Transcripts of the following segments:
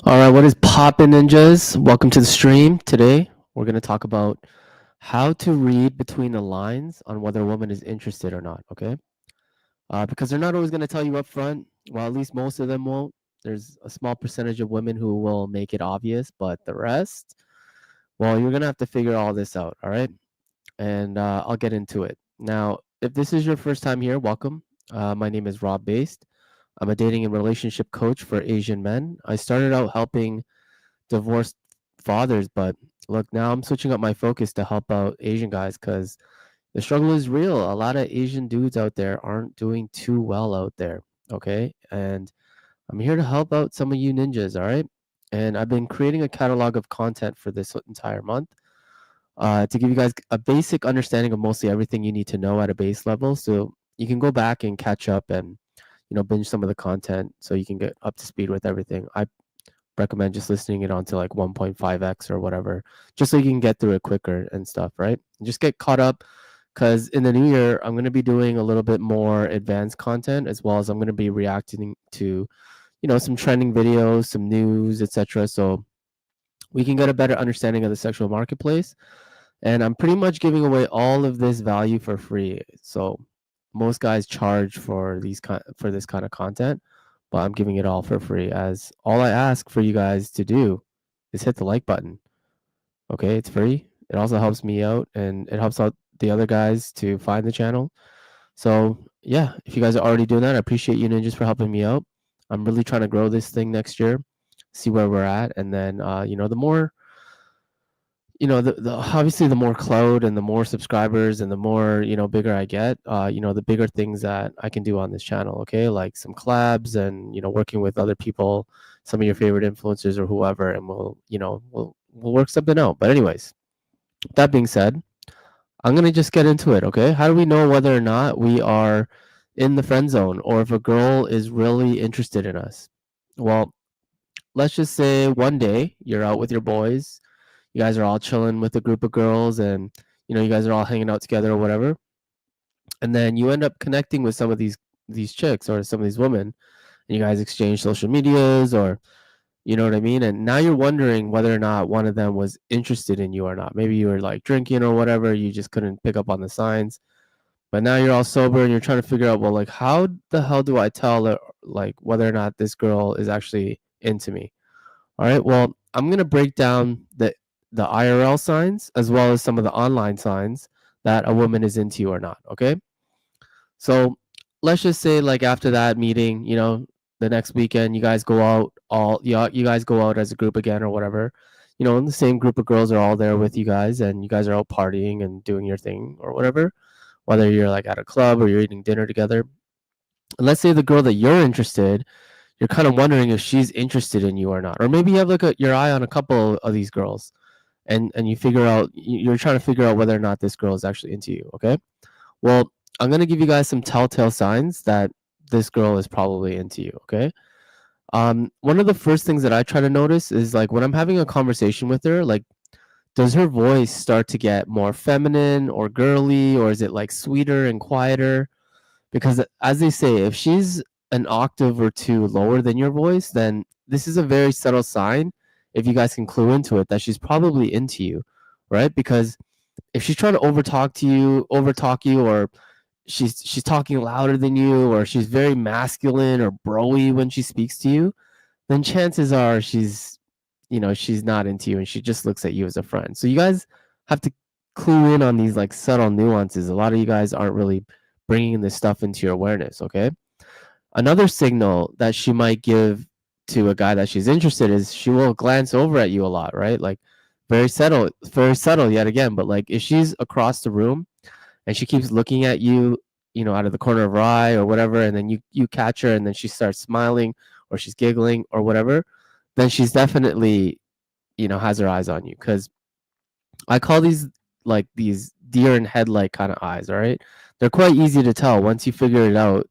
All right, what is poppin' ninjas? Welcome to the stream. Today, we're going to talk about how to read between the lines on whether a woman is interested or not, okay? Because they're not always going to tell you up front. Well, at least most of them won't. There's a small percentage of women who will make it obvious, but the rest, well, you're going to have to figure all this out, all right? And I'll get into it. Now, if this is your first time here, welcome. My name is Rob Based. I'm a dating and relationship coach for Asian men. I started out helping divorced fathers, but look, now I'm switching up my focus to help out Asian guys because the struggle is real. A lot of Asian dudes out there aren't doing too well out there. Okay. And I'm here to help out some of you ninjas. All right. And I've been creating a catalog of content for this entire month to give you guys a basic understanding of mostly everything you need to know at a base level. So you can go back and catch up and, binge some of the content so you can get up to speed with everything. I recommend just listening it onto like 1.5x or whatever, just so you can get through it quicker and stuff, right? And just get caught up because in the new year, I'm going to be doing a little bit more advanced content as well as I'm going to be reacting to, some trending videos, some news, etc. So we can get a better understanding of the sexual marketplace. And I'm pretty much giving away all of this value for free. So most guys charge for for this kind of content, but I'm giving it all for free as all I ask for you guys to do is hit the like button. Okay, it's free. It also helps me out and it helps out the other guys to find the channel. So, yeah, if you guys are already doing that, I appreciate you ninjas for helping me out. I'm really trying to grow this thing next year, see where we're at, and then the more the obviously the more cloud and the more subscribers and the more bigger I get, the bigger things that I can do on this channel. Okay, like some collabs and working with other people, some of your favorite influencers or whoever, and we'll work something out. But anyways, that being said, I'm gonna just get into it. Okay, how do we know whether or not we are in the friend zone or if a girl is really interested in us? Well, let's just say one day you're out with your boys, you guys are all chilling with a group of girls and you guys are all hanging out together or whatever, and then you end up connecting with some of these chicks or some of these women, and you guys exchange social medias, or you know what I mean, and now you're wondering whether or not one of them was interested in you or not. Maybe you were like drinking or whatever, you just couldn't pick up on the signs, but now you're all sober and you're trying to figure out, well, like, how the hell do I tell like whether or not this girl is actually into me? All right. Well, I'm going to break down the IRL signs as well as some of the online signs that a woman is into you or not. Okay. So let's just say like after that meeting, the next weekend you guys go out you guys go out as a group again or whatever. And the same group of girls are all there with you guys and you guys are out partying and doing your thing or whatever, whether you're like at a club or you're eating dinner together. And let's say the girl that you're interested, you're kind of wondering if she's interested in you or not, or maybe you have like your eye on a couple of these girls, and you figure out you're trying to figure out whether or not this girl is actually into you. Okay, well, I'm gonna give you guys some telltale signs that this girl is probably into you. Okay, one of the first things that I try to notice is like when I'm having a conversation with her, like does her voice start to get more feminine or girly, or is it like sweeter and quieter? Because as they say, if she's an octave or two lower than your voice, then this is a very subtle sign, if you guys can clue into it, that she's probably into you, right? Because if she's trying to overtalk you, or she's talking louder than you, or she's very masculine or broy when she speaks to you, then chances are she's not into you and she just looks at you as a friend. So you guys have to clue in on these like subtle nuances. A lot of you guys aren't really bringing this stuff into your awareness. Okay, another signal that she might give to a guy that she's interested is she will glance over at you a lot, right? Like very subtle yet again, but like if she's across the room and she keeps looking at you, out of the corner of her eye or whatever, and then you catch her and then she starts smiling or she's giggling or whatever, then she's definitely has her eyes on you. Because I call these like these deer in headlight kind of eyes. All right, they're quite easy to tell once you figure it out.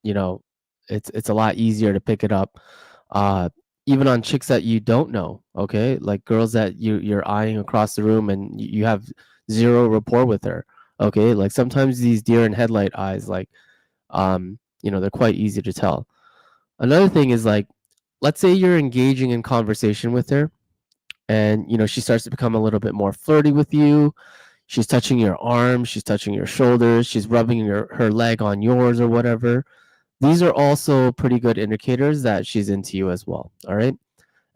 you know it's a lot easier to pick it up, uh even on chicks that you don't know. Okay, like girls that you're eyeing across the room and you have zero rapport with her. Okay, like sometimes these deer in headlight eyes, like they're quite easy to tell. Another thing is like let's say you're engaging in conversation with her, and she starts to become a little bit more flirty with you. She's touching your arm, she's touching your shoulders, she's rubbing her leg on yours or whatever. These are also pretty good indicators that she's into you as well. All right.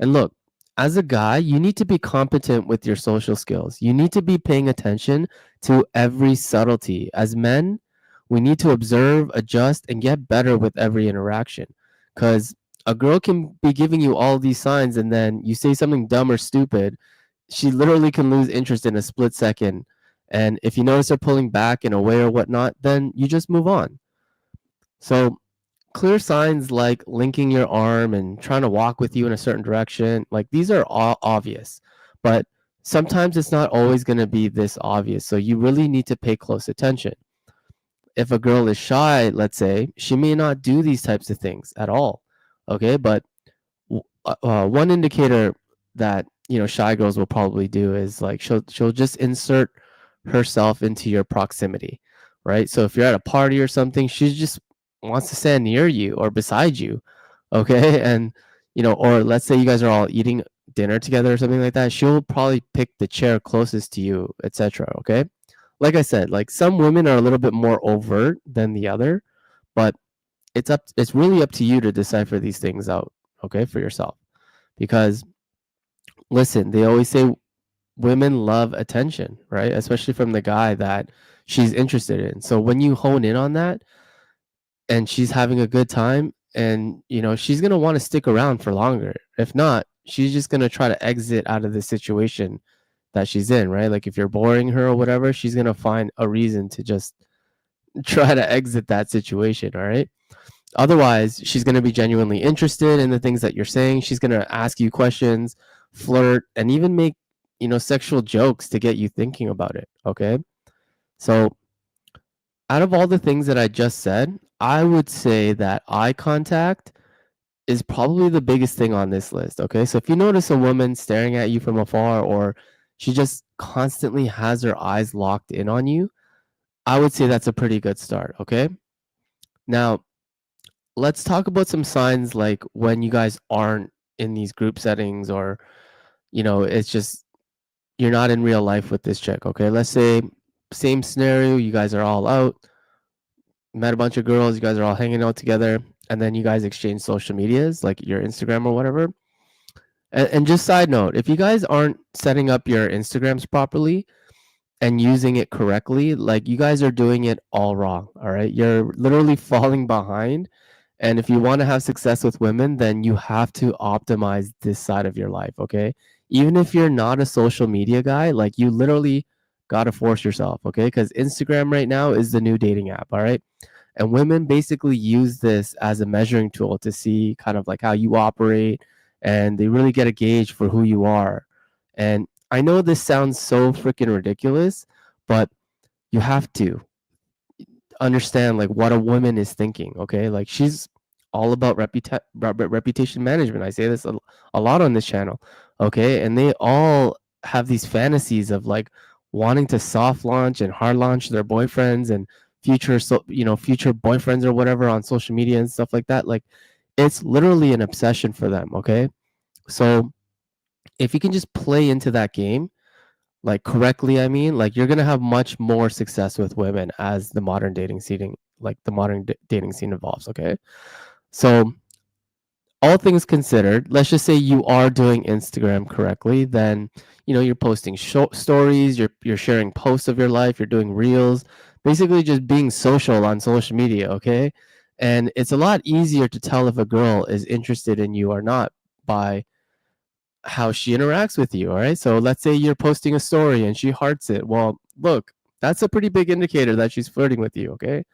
And look, as a guy, you need to be competent with your social skills. You need to be paying attention to every subtlety. As men, we need to observe, adjust, and get better with every interaction. Because a girl can be giving you all these signs, and then you say something dumb or stupid, she literally can lose interest in a split second. And if you notice her pulling back in a way or whatnot, then you just move on. So clear signs like linking your arm and trying to walk with you in a certain direction, like these are all obvious, but sometimes it's not always going to be this obvious. So you really need to pay close attention. If a girl is shy, let's say, she may not do these types of things at all. Okay. But one indicator that, shy girls will probably do is like she'll just insert herself into your proximity, right? So if you're at a party or something, she just wants to stand near you or beside you, okay? And or let's say you guys are all eating dinner together or something like that, she'll probably pick the chair closest to you, etc. Okay? Like I said, like some women are a little bit more overt than the other, but it's really up to you to decipher these things out, okay, for yourself. Because listen, they always say women love attention, right? Especially from the guy that she's interested in. So when you hone in on that and she's having a good time, and she's going to want to stick around for longer. If not, she's just going to try to exit out of the situation that she's in, right? Like if you're boring her or whatever, she's going to find a reason to just try to exit that situation, all right? Otherwise, she's going to be genuinely interested in the things that you're saying. She's going to ask you questions, flirt, and even make, sexual jokes to get you thinking about it. Okay. So, out of all the things that I just said, I would say that eye contact is probably the biggest thing on this list. Okay. So, if you notice a woman staring at you from afar, or she just constantly has her eyes locked in on you, I would say that's a pretty good start. Okay. Now, let's talk about some signs like when you guys aren't in these group settings, or it's just you're not in real life with this chick. Okay, let's say same scenario, you guys are all out, met a bunch of girls, you guys are all hanging out together, and then you guys exchange social medias like your Instagram or whatever. And just side note, if you guys aren't setting up your Instagrams properly and using it correctly, like you guys are doing it all wrong. All right, you're literally falling behind. And if you want to have success with women, then you have to optimize this side of your life, okay? Even if you're not a social media guy, like you literally got to force yourself, okay? Because Instagram right now is the new dating app, all right? And women basically use this as a measuring tool to see kind of like how you operate, and they really get a gauge for who you are. And I know this sounds so freaking ridiculous, but you have to understand like what a woman is thinking. Okay, like she's all about reputation management. I say this a lot on this channel. Okay, and they all have these fantasies of like wanting to soft launch and hard launch their boyfriends and future boyfriends or whatever on social media and stuff like that. Like it's literally an obsession for them. Okay, so if you can just play into that game like correctly, I mean, like you're gonna have much more success with women as the modern dating scene evolves. Okay, so all things considered, let's just say you are doing Instagram correctly, then you're posting stories, you're sharing posts of your life, you're doing reels, basically just being social on social media. Okay, and it's a lot easier to tell if a girl is interested in you or not by how she interacts with you. All right. So let's say you're posting a story and she hearts it. Well, look, that's a pretty big indicator that she's flirting with you. Okay.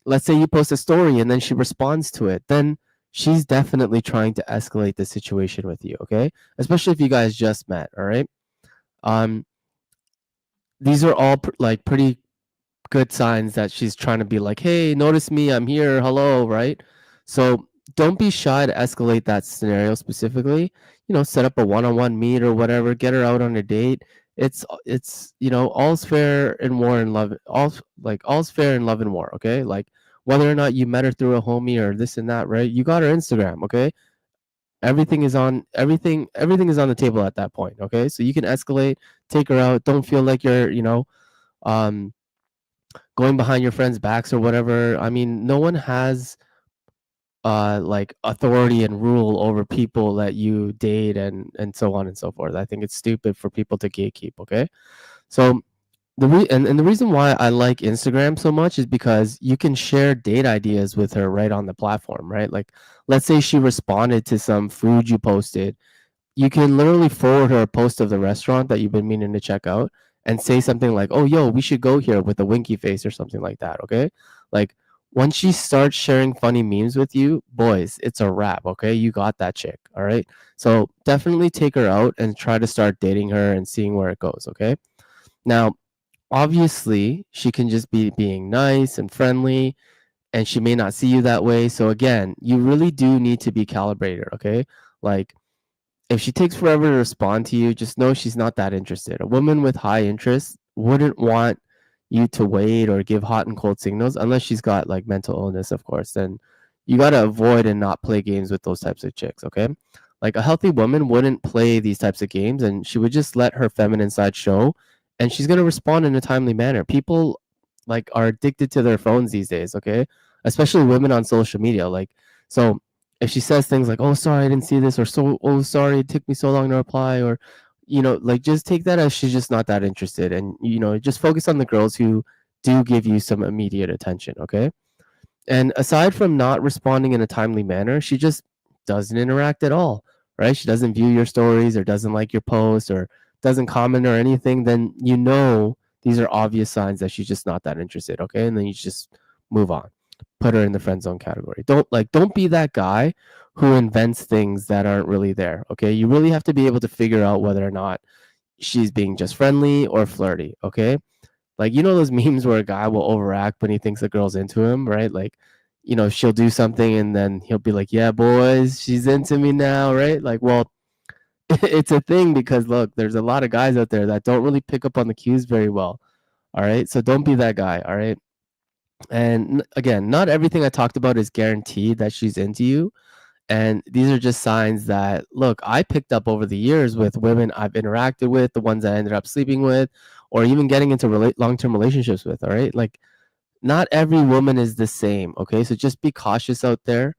Let's say you post a story and then she responds to it. Then she's definitely trying to escalate the situation with you. Okay. Especially if you guys just met. All right. Um, these are all like pretty good signs that she's trying to be like, hey, notice me, I'm here, hello, right? So don't be shy to escalate that scenario specifically. Set up a one-on-one meet or whatever, get her out on a date. It's all's fair in war and love, all's fair in love and war. Okay, like whether or not you met her through a homie or this and that, right? You got her Instagram, okay? everything is on everything is on the table at that point. Okay, so you can escalate, take her out. Don't feel like you're um going behind your friends' backs or whatever. I mean, no one has like authority and rule over people that you date and so on and so forth. I think it's stupid for people to gatekeep. Okay, so and the reason why I like Instagram so much is because you can share date ideas with her right on the platform, right? Like, let's say she responded to some food you posted, you can literally forward her a post of the restaurant that you've been meaning to check out and say something like, "Oh, yo, we should go here," with a winky face or something like that. Okay, like once she starts sharing funny memes with you, boys, it's a wrap. Okay, you got that chick. All right, so definitely take her out and try to start dating her and seeing where it goes. Okay, now obviously she can just be being nice and friendly and she may not see you that way. So again, you really do need to be calibrated. Okay, like if she takes forever to respond to you, just know she's not that interested. A woman with high interest wouldn't want you to wait or give hot and cold signals unless she's got like mental illness, of course. Then you got to avoid and not play games with those types of chicks, okay? Like a healthy woman wouldn't play these types of games and she would just let her feminine side show and she's going to respond in a timely manner. People like are addicted to their phones these days, okay? Especially women on social media. Like, so if she says things like, "Oh, sorry, I didn't see this," or "So, oh, sorry, it took me so long to reply," or like just take that as she's just not that interested, and just focus on the girls who do give you some immediate attention. Okay. And aside from not responding in a timely manner, she just doesn't interact at all, right? She doesn't view your stories or doesn't like your posts or doesn't comment or anything. Then these are obvious signs that she's just not that interested. Okay. And then you just move on, put her in the friend zone category. Don't be that guy who invents things that aren't really there. Okay. You really have to be able to figure out whether or not she's being just friendly or flirty. Okay. Like, those memes where a guy will overact when he thinks the girl's into him, right? Like, she'll do something and then he'll be like, "Yeah, boys, she's into me now," right? Like, well, it's a thing because look, there's a lot of guys out there that don't really pick up on the cues very well. All right. So don't be that guy. All right. And again, not everything I talked about is guaranteed that she's into you. And these are just signs that, look, I picked up over the years with women I've interacted with, the ones I ended up sleeping with, or even getting into long term relationships with. All right. Like, not every woman is the same. Okay. So just be cautious out there.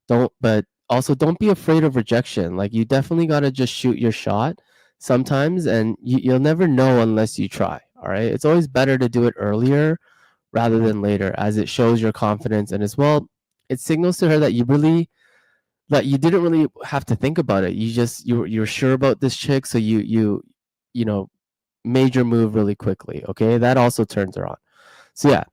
But also don't be afraid of rejection. Like, you definitely got to just shoot your shot sometimes, and you'll never know unless you try. All right. It's always better to do it earlier rather than later, as it shows your confidence and as well, it signals to her that you didn't really have to think about it. You're sure about this chick, so you know made your move really quickly. Okay, that also turns her on. So yeah,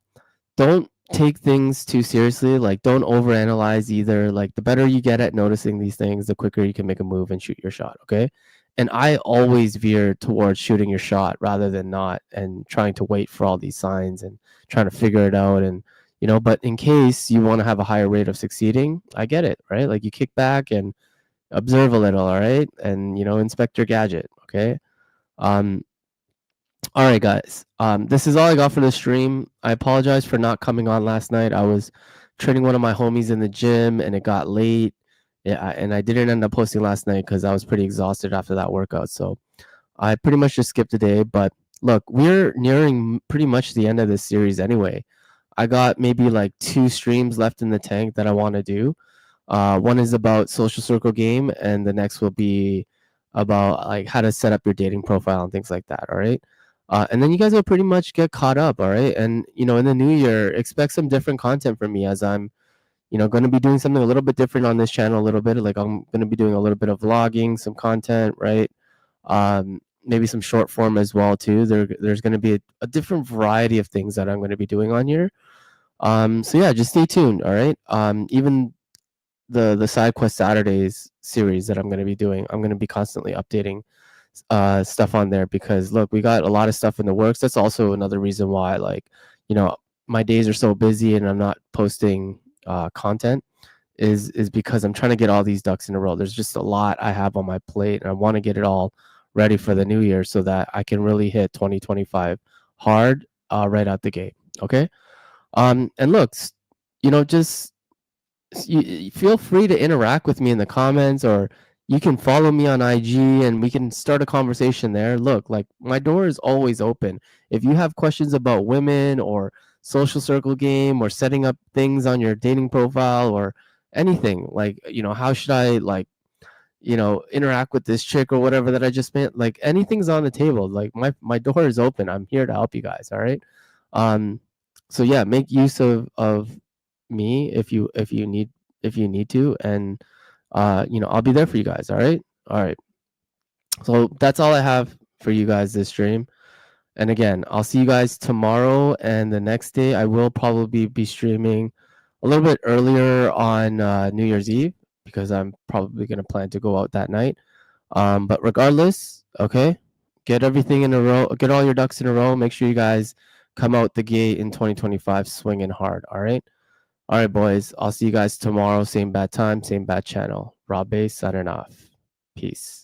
don't take things too seriously. Like, don't overanalyze either. Like, the better you get at noticing these things, the quicker you can make a move and shoot your shot. Okay. And I always veer towards shooting your shot rather than not and trying to wait for all these signs and trying to figure it out. And, but in case you want to have a higher rate of succeeding, I get it, right? Like, you kick back and observe a little, all right? And, inspect your gadget. Okay. Um, all right, guys. This is all I got for the stream. I apologize for not coming on last night. I was training one of my homies in the gym, and it got late. Yeah, and I didn't end up posting last night because I was pretty exhausted after that workout. So I pretty much just skipped a day. But look, we're nearing pretty much the end of this series anyway. I got maybe like 2 streams left in the tank that I want to do. One is about social circle game, and the next will be about like how to set up your dating profile and things like that. All right. And then you guys will pretty much get caught up. All right. And, in the new year, expect some different content from me as I'm, going to be doing something a little bit different on this channel a little bit. Like, I'm going to be doing a little bit of vlogging, some content, right? Maybe some short form as well, too. There's going to be a different variety of things that I'm going to be doing on here. So yeah, just stay tuned. All right. Even the side quest Saturdays series that I'm going to be doing, I'm going to be constantly updating stuff on there because look, we got a lot of stuff in the works. That's also another reason why, like, my days are so busy and I'm not posting content is because I'm trying to get all these ducks in a row. There's just a lot I have on my plate and I want to get it all ready for the new year so that I can really hit 2025 hard right out the gate. Okay. And look, just you feel free to interact with me in the comments or you can follow me on IG and we can start a conversation there. Look, like my door is always open. If you have questions about women or social circle game or setting up things on your dating profile or anything, like, how should I like, interact with this chick or whatever that I just met, like anything's on the table. Like my door is open. I'm here to help you guys, all right? So yeah, make use of me if you need to, and I'll be there for you guys, all right? All right. So that's all I have for you guys this stream. And again, I'll see you guys tomorrow, and the next day I will probably be streaming a little bit earlier on New Year's Eve because I'm probably going to plan to go out that night. But regardless, okay, get everything in a row, get all your ducks in a row. Make sure you guys come out the gate in 2025 swinging hard. All right. All right, boys. I'll see you guys tomorrow. Same bad time, same bad channel. Rob Base signing off. Peace.